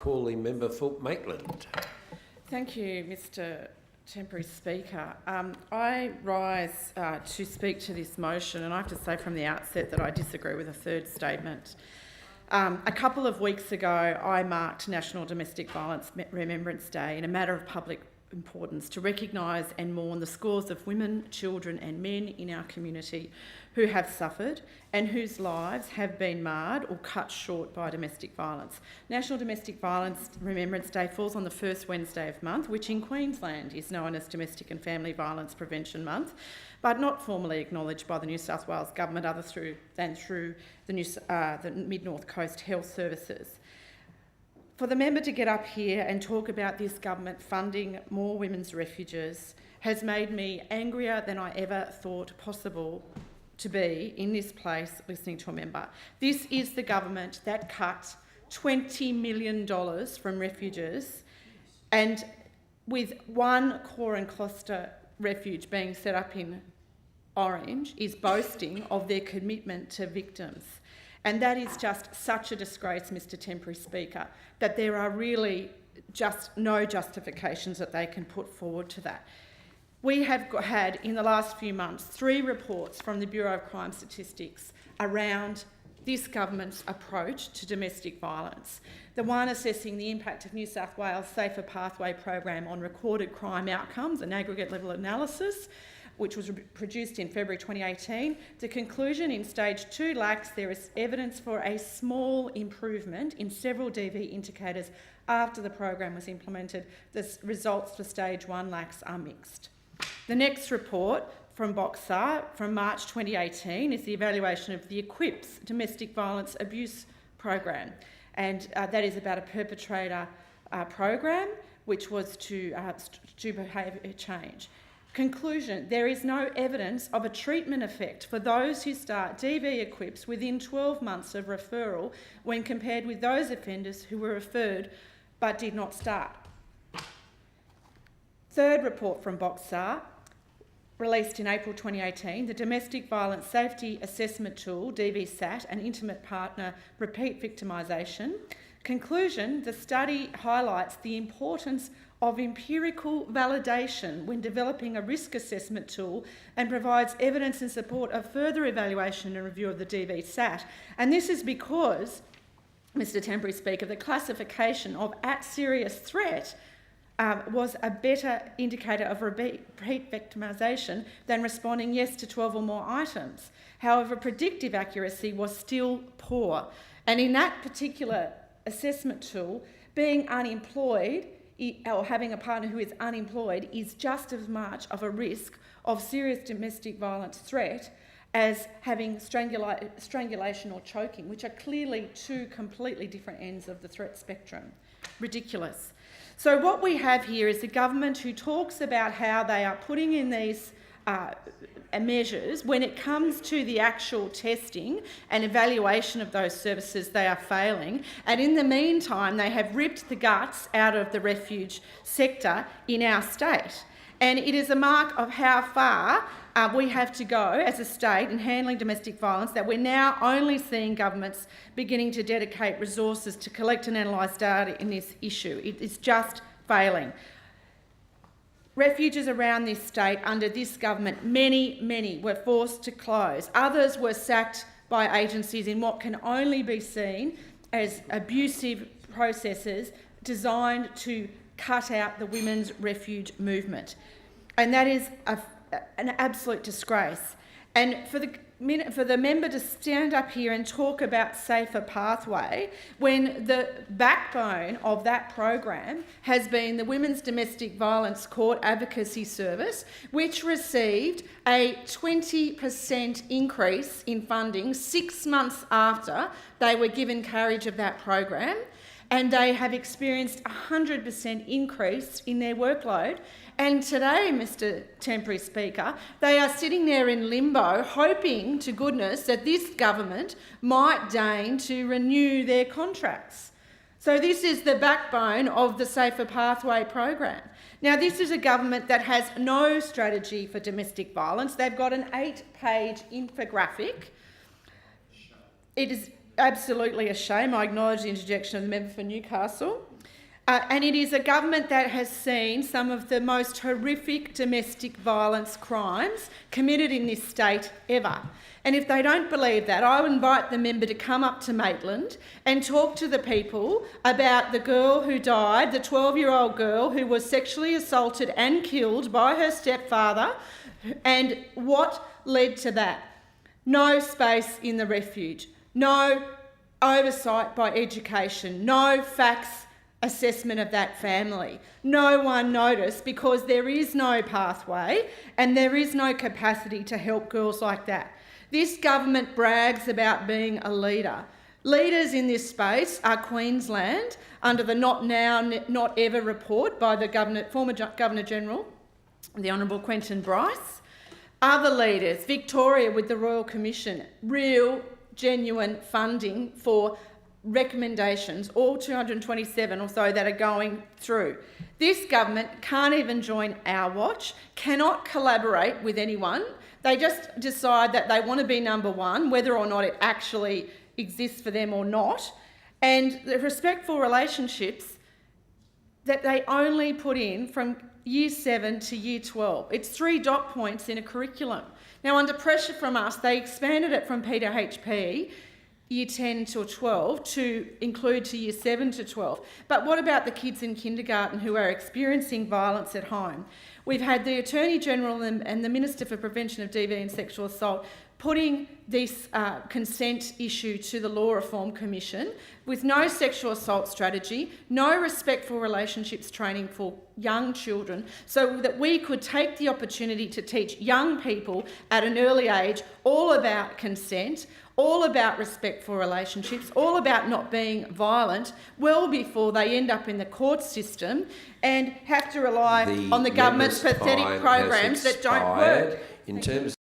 Calling member Fulk Maitland. Thank you, Mr Temporary Speaker. I rise to speak to this motion, and I have to say from the outset that I disagree with a third statement. A couple of weeks ago, I marked National Domestic Violence Remembrance Day in a matter of public importance to recognise and mourn the scores of women, children and men in our community who have suffered and whose lives have been marred or cut short by domestic violence. National Domestic Violence Remembrance Day falls on the first Wednesday of month, which in Queensland is known as Domestic and Family Violence Prevention Month, but not formally acknowledged by the New South Wales Government other than through the Mid-North Coast Health Services. For the member to get up here and talk about this government funding more women's refuges has made me angrier than I ever thought possible to be in this place listening to a member. This is the government that cut $20 million from refuges, and with one Core and Costa refuge being set up in Orange, is boasting of their commitment to victims. And that is just such a disgrace, Mr Temporary Speaker, that there are really just no justifications that they can put forward to that. We have had, in the last few months, 3 reports from the Bureau of Crime Statistics around this government's approach to domestic violence. The one assessing the impact of New South Wales' Safer Pathway program on recorded crime outcomes, an aggregate level analysis, which was produced in February 2018. The conclusion in stage 2 lacks there is evidence for a small improvement in several DV indicators after the program was implemented. The results for stage 1 lacks are mixed. The next report from Boxer from March 2018 is the evaluation of the EQUIPS domestic violence abuse program, and that is about a perpetrator program which was to behaviour change. Conclusion: there is no evidence of a treatment effect for those who start DV EQUIPS within 12 months of referral when compared with those offenders who were referred but did not start. Third report from Boxer, released in April 2018, the Domestic Violence Safety Assessment Tool, DVSAT, and Intimate Partner Repeat Victimisation. Conclusion: the study highlights the importance of empirical validation when developing a risk assessment tool and provides evidence in support of further evaluation and review of the DVSAT. And this is because, Mr Temporary Speaker, the classification of at serious threat was a better indicator of repeat victimisation than responding yes to 12 or more items. However, predictive accuracy was still poor. And in that particular assessment tool, being unemployed or having a partner who is unemployed is just as much of a risk of serious domestic violence threat as having strangulation or choking, which are clearly 2 completely different ends of the threat spectrum. Ridiculous. So what we have here is a government who talks about how they are putting in these measures. When it comes to the actual testing and evaluation of those services, they are failing. And in the meantime, they have ripped the guts out of the refuge sector in our state. And it is a mark of how far we have to go as a state in handling domestic violence that we're now only seeing governments beginning to dedicate resources to collect and analyse data in this issue. It is just failing. Refuges around this state under this government, many were forced to close. Others were sacked by agencies in what can only be seen as abusive processes designed to cut out the women's refuge movement. And that is an absolute disgrace. And for the member to stand up here and talk about Safer Pathway when the backbone of that program has been the Women's Domestic Violence Court Advocacy Service, which received a 20% increase in funding 6 months after they were given carriage of that program, and they have experienced a 100% increase in their workload. And today, Mr Temporary Speaker, they are sitting there in limbo, hoping to goodness that this government might deign to renew their contracts. So this is the backbone of the Safer Pathway program. Now, this is a government that has no strategy for domestic violence. They've got an 8-page infographic. It is absolutely a shame. I acknowledge the interjection of the member for Newcastle. And it is a government that has seen some of the most horrific domestic violence crimes committed in this state ever. And if they don't believe that, I would invite the member to come up to Maitland and talk to the people about the girl who died, the 12-year-old girl who was sexually assaulted and killed by her stepfather, and what led to that. No space in the refuge, no oversight by education, no facts assessment of that family. No one noticed because there is no pathway and there is no capacity to help girls like that. This government brags about being a leader. Leaders in this space are Queensland under the Not Now, Not Ever report by the former Governor-General, the Honourable Quentin Bryce. Other leaders, Victoria with the Royal Commission, real, genuine funding for recommendations, all 227 or so that are going through. This government can't even join our watch, cannot collaborate with anyone. They just decide that they want to be number one, whether or not it actually exists for them or not. And the respectful relationships that they only put in from year 7 to year 12. It's 3 dot points in a curriculum. Now, under pressure from us, they expanded it from P to HP, year 10 to 12, to include to year 7 to 12. But what about the kids in kindergarten who are experiencing violence at home? We've had the Attorney-General and the Minister for Prevention of DV and Sexual Assault putting this consent issue to the Law Reform Commission with no sexual assault strategy, no respectful relationships training for young children, so that we could take the opportunity to teach young people at an early age all about consent, all about respectful relationships, all about not being violent, well before they end up in the court system and have to rely on the government's pathetic programs that don't work. In terms